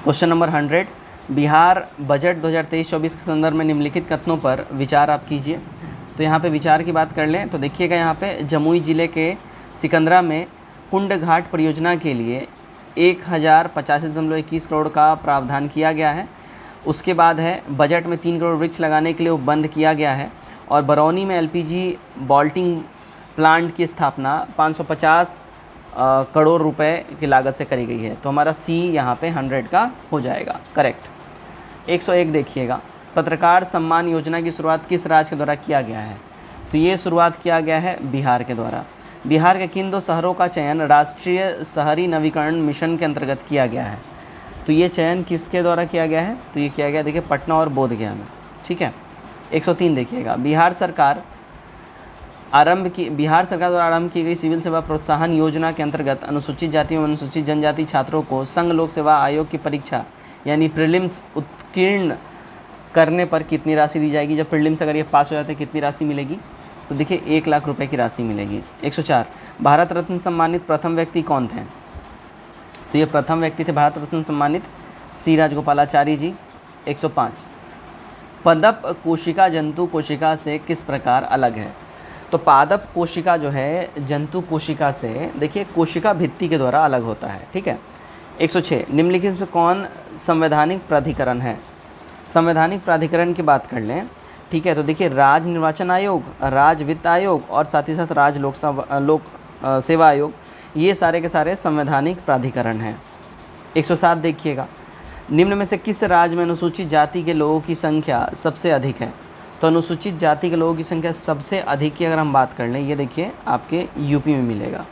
क्वेश्चन नंबर 100, बिहार बजट 2023-24 के संदर्भ में निम्नलिखित कथनों पर विचार आप कीजिए। तो यहाँ पे विचार की बात कर लें तो देखिएगा, यहाँ पे जमुई ज़िले के सिकंदरा में कुंड घाट परियोजना के लिए 1085.21 करोड़ का प्रावधान किया गया है। उसके बाद है बजट में 3 करोड़ वृक्ष लगाने के लिए उपबंध किया गया है। और बरौनी में LPG बॉल्टिंग प्लांट की स्थापना 550 करोड़ रुपए की लागत से करी गई है। तो हमारा सी यहाँ पे 100 का हो जाएगा करेक्ट। 101 देखिएगा, पत्रकार सम्मान योजना की शुरुआत किस राज्य के द्वारा किया गया है? तो ये शुरुआत किया गया है बिहार के द्वारा। बिहार के किन 2 शहरों का चयन राष्ट्रीय शहरी नवीकरण मिशन के अंतर्गत किया गया है? तो ये चयन किसके द्वारा किया गया है? तो ये किया गया देखिए पटना और बोधगया में। ठीक है। 103 देखिएगा, बिहार सरकार द्वारा आरंभ की गई सिविल सेवा प्रोत्साहन योजना के अंतर्गत अनुसूचित जाति एवं अनुसूचित जनजाति छात्रों को संघ लोक सेवा आयोग की परीक्षा यानी प्रीलिम्स उत्तीर्ण करने पर कितनी राशि दी जाएगी? जब प्रीलिम्स अगर ये पास हो जाते हैं कितनी राशि मिलेगी? तो देखिए 1 लाख रुपए की राशि मिलेगी। 104, भारत रत्न सम्मानित प्रथम व्यक्ति कौन थे? तो ये प्रथम व्यक्ति थे भारत रत्न सम्मानित सी राजगोपालाचारी जी। 105, पादप कोशिका जंतु कोशिका से किस प्रकार अलग है? तो पादप कोशिका जो है जंतु कोशिका से देखिए कोशिका भित्ति के द्वारा अलग होता है। ठीक है। 106, निम्नलिखित से कौन संवैधानिक प्राधिकरण है? संवैधानिक प्राधिकरण की बात कर लें, ठीक है, तो देखिए राज्य निर्वाचन आयोग, राज्य वित्त आयोग और साथ ही साथ राज्य लोक सेवा आयोग, ये सारे के सारे संवैधानिक प्राधिकरण हैं। 107 देखिएगा, निम्न में से किस राज्य में अनुसूचित जाति के लोगों की संख्या सबसे अधिक है? तो अनुसूचित जाति के लोगों की संख्या सबसे अधिक की अगर हम बात कर लें, ये देखिए आपके यूपी में मिलेगा।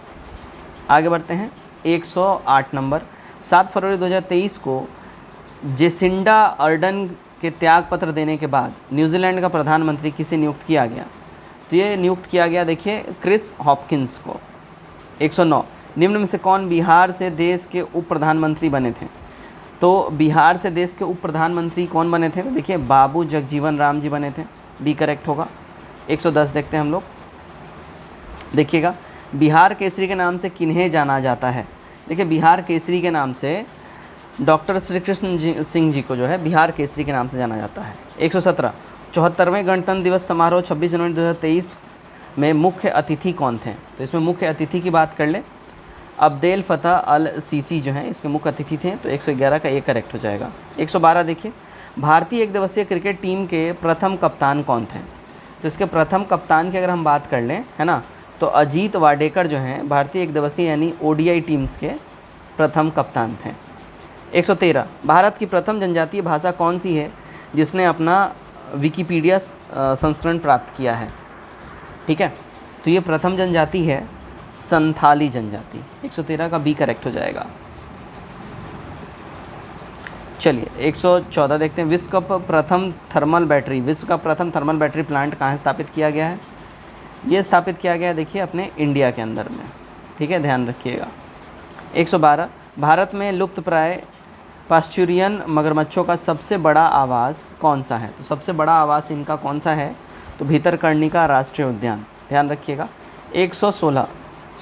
आगे बढ़ते हैं। 108 नंबर, 7 फरवरी 2023 को जेसिंडा अर्डन के त्याग पत्र देने के बाद न्यूजीलैंड का प्रधानमंत्री किसे नियुक्त किया गया? तो ये नियुक्त किया गया देखिए क्रिस हॉपकिंस को। 109, निम्न में से कौन बिहार से देश के उप प्रधानमंत्री बने थे? तो बिहार से देश के उप प्रधानमंत्री कौन बने थे? तो देखिए बाबू जगजीवन राम जी बने थे। बी करेक्ट होगा। 110 देखते हैं हम लोग। देखिएगा, बिहार केसरी के नाम से किन्हें जाना जाता है? देखिए बिहार केसरी के नाम से डॉक्टर श्री कृष्ण सिंह जी को जो है बिहार केसरी के नाम से जाना जाता है। 117, 74वें गणतंत्र दिवस समारोह 26 जनवरी 2023 में मुख्य अतिथि कौन थे? तो इसमें मुख्य अतिथि की बात कर ले, अब्देल फतह अल सीसी जो हैं इसके मुख्य अतिथि थे। तो 111 का ये करेक्ट हो जाएगा। 112 देखिए, भारतीय एक दिवसीय क्रिकेट टीम के प्रथम कप्तान कौन थे? तो इसके प्रथम कप्तान की अगर हम बात कर लें, है ना, तो अजीत वाडेकर जो हैं भारतीय एक दिवसीय यानी ODI टीम्स के प्रथम कप्तान थे। 113 भारत की प्रथम जनजातीय भाषा कौन सी है जिसने अपना विकिपीडिया संस्करण प्राप्त किया है? ठीक है, तो ये प्रथम जनजाति है संथाली जनजाति। 113 का बी करेक्ट हो जाएगा। चलिए 114 देखते हैं। विश्व का प्रथम थर्मल बैटरी प्लांट कहाँ स्थापित किया गया है? ये स्थापित किया गया है देखिए अपने इंडिया के अंदर में। ठीक है, ध्यान रखिएगा। 112 भारत में लुप्त प्राय पास्चुरियन मगरमच्छों का सबसे बड़ा आवास कौन सा है? तो सबसे बड़ा आवास इनका कौन सा है? तो भीतरकर्णिका राष्ट्रीय उद्यान, ध्यान रखिएगा। 116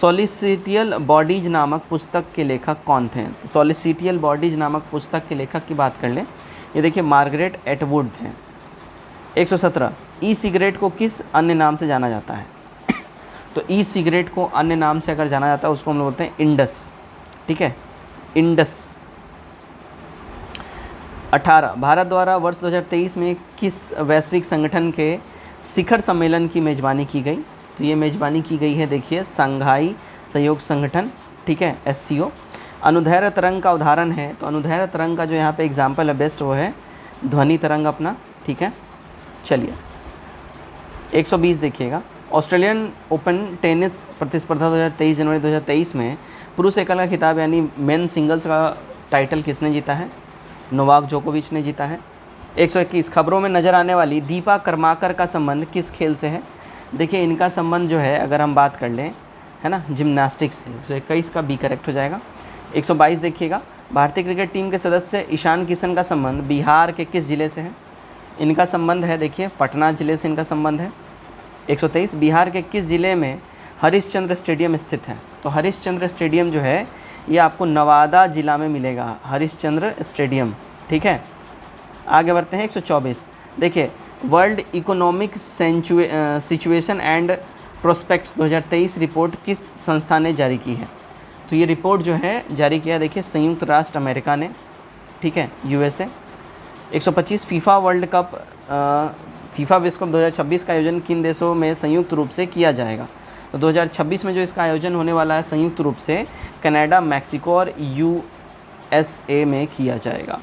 सॉलिसिटियल बॉडीज नामक पुस्तक के लेखक कौन थे? तो सॉलिसिटियल बॉडीज नामक पुस्तक के लेखक की बात कर लें, ये देखिए मार्गरेट एटवुड थे। 117 ई सिगरेट को किस अन्य नाम से जाना जाता है? तो ई सिगरेट को अन्य नाम से अगर जाना जाता है उसको हम लोग बोलते हैं इंडस। ठीक है, इंडस। 18 भारत द्वारा वर्ष 2023 में किस वैश्विक संगठन के शिखर सम्मेलन की मेज़बानी की गई? तो ये मेज़बानी की गई है देखिए शंघाई सहयोग संगठन। ठीक है, SCO। अनुदैर्ध्य तरंग का उदाहरण है, तो अनुदैर्ध्य तरंग का जो यहाँ पे एग्जाम्पल है बेस्ट वो है ध्वनि तरंग अपना। ठीक है, चलिए 120 देखिएगा। ऑस्ट्रेलियन ओपन टेनिस प्रतिस्पर्धा 2023 जनवरी 2023 में पुरुष एकल का खिताब यानी मेन सिंगल्स का टाइटल किसने जीता है? नोवाक जोकोविच ने जीता है। 121 खबरों में नज़र आने वाली दीपा कर्माकर का संबंध किस खेल से है? देखिए इनका संबंध जो है अगर हम बात कर लें, है ना, जिम्नास्टिक्स से। 121 का बी करेक्ट हो जाएगा। 122 देखिएगा। भारतीय क्रिकेट टीम के सदस्य ईशान किशन का संबंध बिहार के किस ज़िले से है? इनका संबंध है देखिए पटना ज़िले से इनका संबंध है। 123 बिहार के किस ज़िले में हरिश्चंद्र स्टेडियम स्थित है? तो हरिश्चंद्र स्टेडियम जो है ये आपको नवादा ज़िला में मिलेगा, हरिश्चंद्र स्टेडियम। ठीक है, आगे बढ़ते हैं। 124 देखिए world economic situation and prospects 2023 report किस संस्था ने जारी की है? तो ये रिपोर्ट जो है जारी किया देखिए संयुक्त राष्ट्र अमेरिका ने। ठीक है, USA। 125 फीफा विश्व कप 2026 का आयोजन किन देशों में संयुक्त रूप से किया जाएगा? तो 2026 में जो इसका आयोजन होने वाला है संयुक्त रूप से कनाडा, मैक्सिको और USA में किया जाएगा।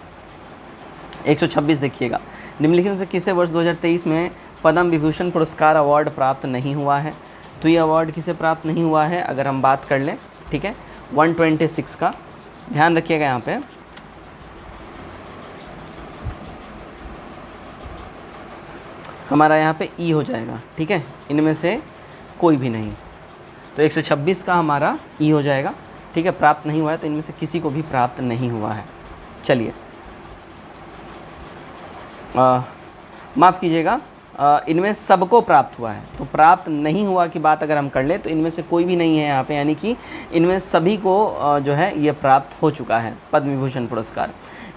126 देखिएगा। निम्नलिखित में से किसे वर्ष 2023 में पद्म विभूषण पुरस्कार अवार्ड प्राप्त नहीं हुआ है? तो ये अवार्ड किसे प्राप्त नहीं हुआ है अगर हम बात कर लें? ठीक है, 126 का ध्यान रखिएगा। यहाँ पे हमारा यहाँ पे ई हो जाएगा। ठीक है, इनमें से कोई भी नहीं, तो 126 का हमारा ई हो जाएगा। ठीक है, प्राप्त नहीं हुआ है तो इनमें से किसी को भी प्राप्त नहीं हुआ है। चलिए माफ़ कीजिएगा, इनमें सबको प्राप्त हुआ है, तो प्राप्त नहीं हुआ की बात अगर हम कर ले तो इनमें से कोई भी नहीं है यहाँ पे, यानी कि इनमें सभी को जो है ये प्राप्त हो चुका है पद्म विभूषण पुरस्कार।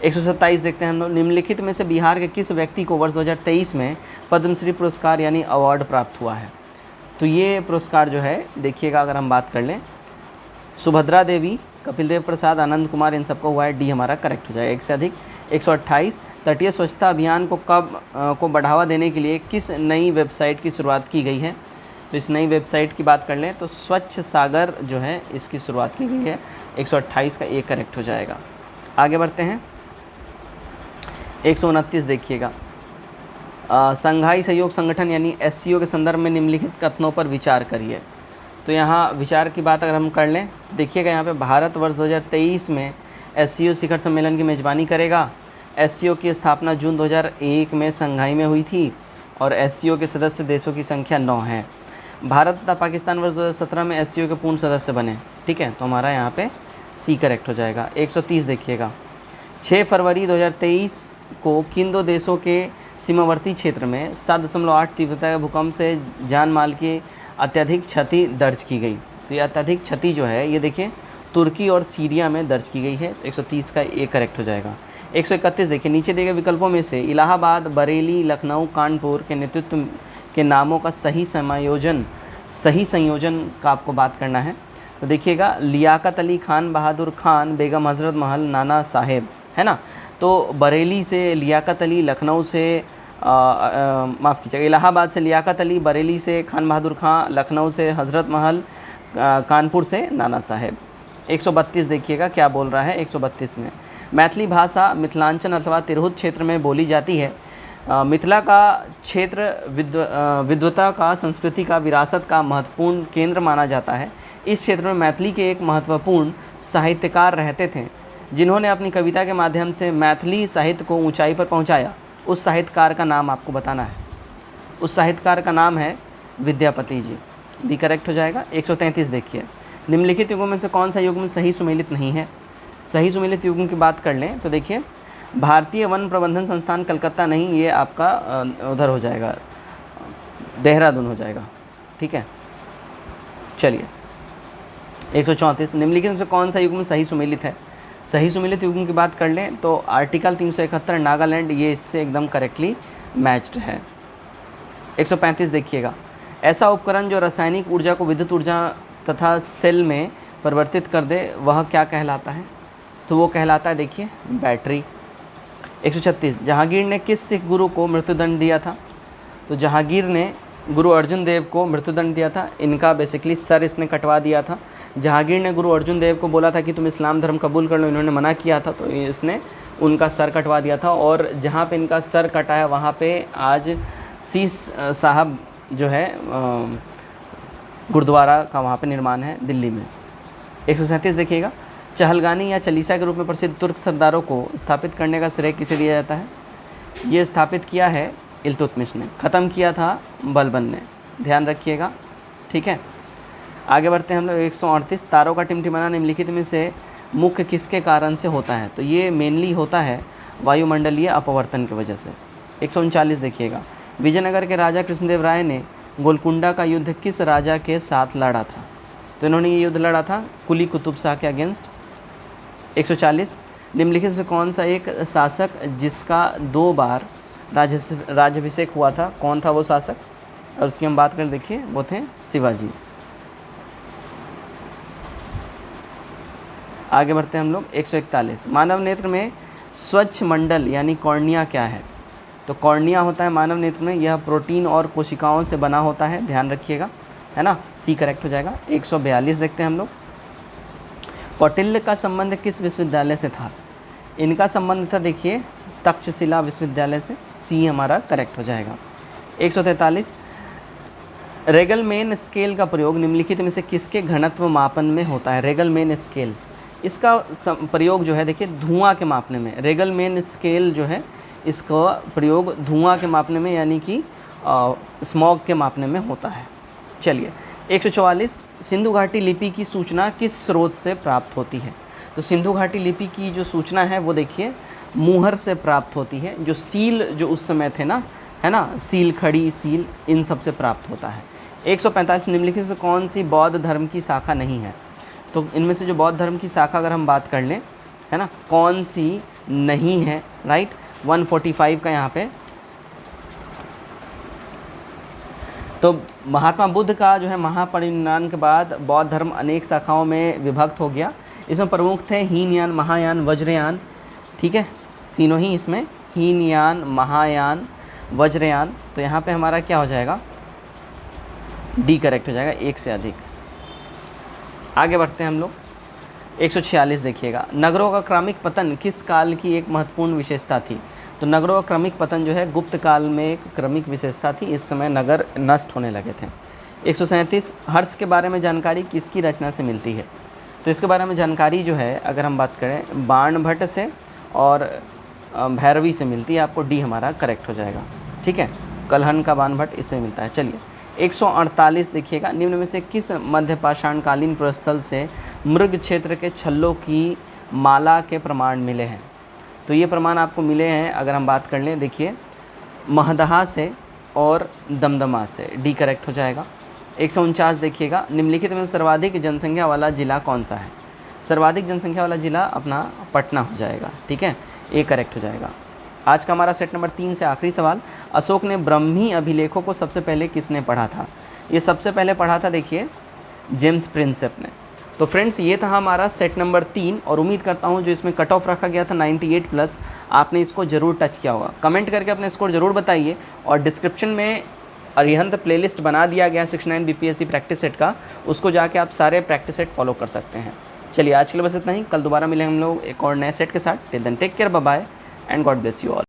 127 देखते हैं हम लोग। निम्नलिखित में से बिहार के किस व्यक्ति को वर्ष 2023 में पद्मश्री पुरस्कार यानी अवार्ड प्राप्त हुआ है? तो ये पुरस्कार जो है देखिएगा अगर हम बात कर लें सुभद्रा देवी, कपिल देव प्रसाद, आनंद कुमार, इन सबको हुआ है। डी हमारा करेक्ट हो जाएगा, एक से अधिक। 128 तटीय स्वच्छता अभियान को बढ़ावा देने के लिए किस नई वेबसाइट की शुरुआत की गई है? तो इस नई वेबसाइट की बात कर लें तो स्वच्छ सागर जो है इसकी शुरुआत की गई है। 128 का ए करेक्ट हो जाएगा। आगे बढ़ते हैं। 129 देखिएगा। संघाई सहयोग संगठन यानी SCO के संदर्भ में निम्नलिखित कथनों पर विचार करिए। तो यहाँ विचार की बात अगर हम कर लें तो देखिएगा यहाँ पे भारत वर्ष 2023 में SCO शिखर सम्मेलन की मेज़बानी करेगा। SCO की स्थापना जून 2001 में संघाई में हुई थी और SCO के सदस्य देशों की संख्या 9 है। भारत तथा पाकिस्तान वर्ष 2017 में SCO के पूर्ण सदस्य बने। ठीक है, तो हमारा यहाँ पे सी करेक्ट हो जाएगा। 130 देखिएगा। 6 फरवरी 2023 को किन दो देशों के सीमावर्ती क्षेत्र में 7.8 तीव्रता के भूकंप से जान माल की अत्यधिक क्षति दर्ज की गई? तो ये अत्यधिक क्षति जो है ये देखिए तुर्की और सीरिया में दर्ज की गई है। 130 का ए करेक्ट हो जाएगा। 131 देखिए। नीचे दिए गए विकल्पों में से इलाहाबाद, बरेली, लखनऊ, कानपुर के नेतृत्व के नामों का सही संयोजन का आपको बात करना है। तो देखिएगा लियाकत अली खान बहादुर खान, बेगम हज़रत महल, नाना साहेब, है ना। तो बरेली से लियाकत अली, लखनऊ से माफ़ कीजिएगा, इलाहाबाद से लियाकत अली, बरेली से खान बहादुर खान, लखनऊ से हज़रत महल, कानपुर से नाना साहेब। 132 देखिएगा क्या बोल रहा है। 132 में मैथिली भाषा मिथिलांचल अथवा तिरहुत क्षेत्र में बोली जाती है। मिथिला का क्षेत्र विद्वता का, संस्कृति का, विरासत का महत्वपूर्ण केंद्र माना जाता है। इस क्षेत्र में मैथिली के एक महत्वपूर्ण साहित्यकार रहते थे जिन्होंने अपनी कविता के माध्यम से मैथिली साहित्य को ऊंचाई पर पहुंचाया। उस साहित्यकार का नाम आपको बताना है। उस साहित्यकार का नाम है विद्यापति जी। बी करेक्ट हो जाएगा। 133 देखिए, निम्नलिखित युगों में से कौन सा युग्म सही सुमेलित नहीं है? सही सुमेलित युग्म की बात कर लें तो देखिए, भारतीय वन प्रबंधन संस्थान कलकत्ता नहीं, ये आपका उधर हो जाएगा, देहरादून हो जाएगा। ठीक है, चलिए 134, निम्नलिखित में से कौन सा युग्म सही सुमेलित है? सही सुमेलित युग्म की बात कर लें तो आर्टिकल 371 नागालैंड, ये इससे एकदम करेक्टली मैच्ड है। 135 देखिएगा, ऐसा उपकरण जो रासायनिक ऊर्जा को विद्युत ऊर्जा तथा सेल में परिवर्तित कर दे वह क्या कहलाता है? तो वो कहलाता है देखिए बैटरी। 136, जहांगीर ने किस सिख गुरु को मृत्युदंड दिया था? तो जहांगीर ने गुरु अर्जुन देव को मृत्युदंड दिया था। इनका बेसिकली सर इसने कटवा दिया था। जहांगीर ने गुरु अर्जुन देव को बोला था कि तुम इस्लाम धर्म कबूल कर लो, इन्होंने मना किया था तो इसने उनका सर कटवा दिया था। और जहाँ पे इनका सर कटा है वहाँ पे आज सीस साहब जो है गुरुद्वारा का वहाँ पे निर्माण है दिल्ली में। 137 देखिएगा, चहलगानी या चालीसा के रूप में प्रसिद्ध तुर्क सरदारों को स्थापित करने का श्रेय किसे दिया जाता है? ये स्थापित किया है इल्तुतमिश ने, ख़त्म किया था बलबन ने, ध्यान रखिएगा। ठीक है, आगे बढ़ते हैं हम लोग। 138, तारों का टिमटिमाना निम्नलिखित में से मुख्य किसके कारण से होता है? तो ये मेनली होता है वायुमंडलीय अपवर्तन की वजह से। 139 देखिएगा, विजयनगर के राजा कृष्णदेव राय ने गोलकुंडा का युद्ध किस राजा के साथ लड़ा था? तो इन्होंने ये युद्ध लड़ा था कुली कुतुब शाह के अगेंस्ट। 140, निम्नलिखित से कौन सा एक शासक जिसका 2 बार राज्याभिषेक हुआ था, कौन था वो शासक? और उसकी हम बात करें, देखिए वो थे शिवाजी। आगे बढ़ते हैं हम लोग। 141, मानव नेत्र में स्वच्छ मंडल यानी कॉर्निया क्या है? तो कॉर्निया होता है मानव नेत्र में, यह प्रोटीन और कोशिकाओं से बना होता है, ध्यान रखिएगा, है ना। सी करेक्ट हो जाएगा। 142 देखते हैं हम लोग, कौटिल्य का संबंध किस विश्वविद्यालय से था? इनका संबंध था देखिए तक्षशिला विश्वविद्यालय से। सी हमारा करेक्ट हो जाएगा। 143, रेगलमेन स्केल का प्रयोग निम्नलिखित में से किसके घनत्व मापन में होता है? रेगलमेन स्केल, इसका प्रयोग जो है देखिए धुआं के मापने में। रेगलमेन स्केल जो है इसका प्रयोग धुआं के मापने में यानी कि स्मॉग के मापने में होता है। चलिए 144, सिंधु घाटी लिपि की सूचना किस स्रोत से प्राप्त होती है? तो सिंधु घाटी लिपि की जो सूचना है वो देखिए मुहर से प्राप्त होती है। जो सील जो उस समय थे ना, है ना, सील, खड़ी सील, इन सब से प्राप्त होता है। 145, निम्नलिखित से कौन सी बौद्ध धर्म की शाखा नहीं है? तो इनमें से जो बौद्ध धर्म की शाखा अगर हम बात कर लें, है ना, कौन सी नहीं है? राइट, 145 का यहाँ पे। तो महात्मा बुद्ध का जो है महापरिनिर्वाण के बाद बौद्ध धर्म अनेक शाखाओं में विभक्त हो गया। इसमें प्रमुख थे हीनयान, महायान, वज्रयान। ठीक है, तीनों ही इसमें हीनयान, महायान, वज्रयान। तो यहाँ पे हमारा क्या हो जाएगा? डी करेक्ट हो जाएगा, एक से अधिक। आगे बढ़ते हैं हम लोग। 146 देखिएगा, नगरों का क्रमिक पतन किस काल की एक महत्वपूर्ण विशेषता थी? तो नगरों का क्रमिक पतन जो है गुप्त काल में एक क्रमिक विशेषता थी। इस समय नगर नष्ट होने लगे थे। 137, हर्ष के बारे में जानकारी किसकी रचना से मिलती है? तो इसके बारे में जानकारी जो है अगर हम बात करें बाणभट्ट से और भैरवी से मिलती है। आपको डी हमारा करेक्ट हो जाएगा। ठीक है, कलहन का बाणभट्ट इससे मिलता है। चलिए 148 देखिएगा, निम्न में से किस मध्य पाषाणकालीन प्रस्थल से मृग क्षेत्र के छल्लों की माला के प्रमाण मिले हैं? तो ये प्रमाण आपको मिले हैं अगर हम बात कर लें, देखिए महदहा से और दमदमा से। डी करेक्ट हो जाएगा। 149 देखिएगा, निम्नलिखित में सर्वाधिक जनसंख्या वाला ज़िला कौन सा है? सर्वाधिक जनसंख्या वाला ज़िला अपना पटना हो जाएगा। ठीक है, ए करेक्ट हो जाएगा। आज का हमारा सेट नंबर 3 से आखिरी सवाल, अशोक ने ब्रह्मी अभिलेखों को सबसे पहले किसने पढ़ा था? ये सबसे पहले पढ़ा था देखिए जेम्स प्रिंसेप ने। तो फ्रेंड्स ये था हमारा सेट नंबर 3 और उम्मीद करता हूँ जो इसमें कट ऑफ रखा गया था 98 प्लस, आपने इसको ज़रूर टच किया होगा। कमेंट करके अपने स्कोर ज़रूर बताइए और डिस्क्रिप्शन में अरिहंत प्लेलिस्ट बना दिया गया 69 बीपीएससी प्रैक्टिस सेट का, उसको जाके आप सारे प्रैक्टिस सेट फॉलो कर सकते हैं। चलिए आज के लिए बस इतना ही, कल दोबारा मिलेंगे हम लोग एक और नए सेट के साथ। Till then take care, bye bye and God bless you all.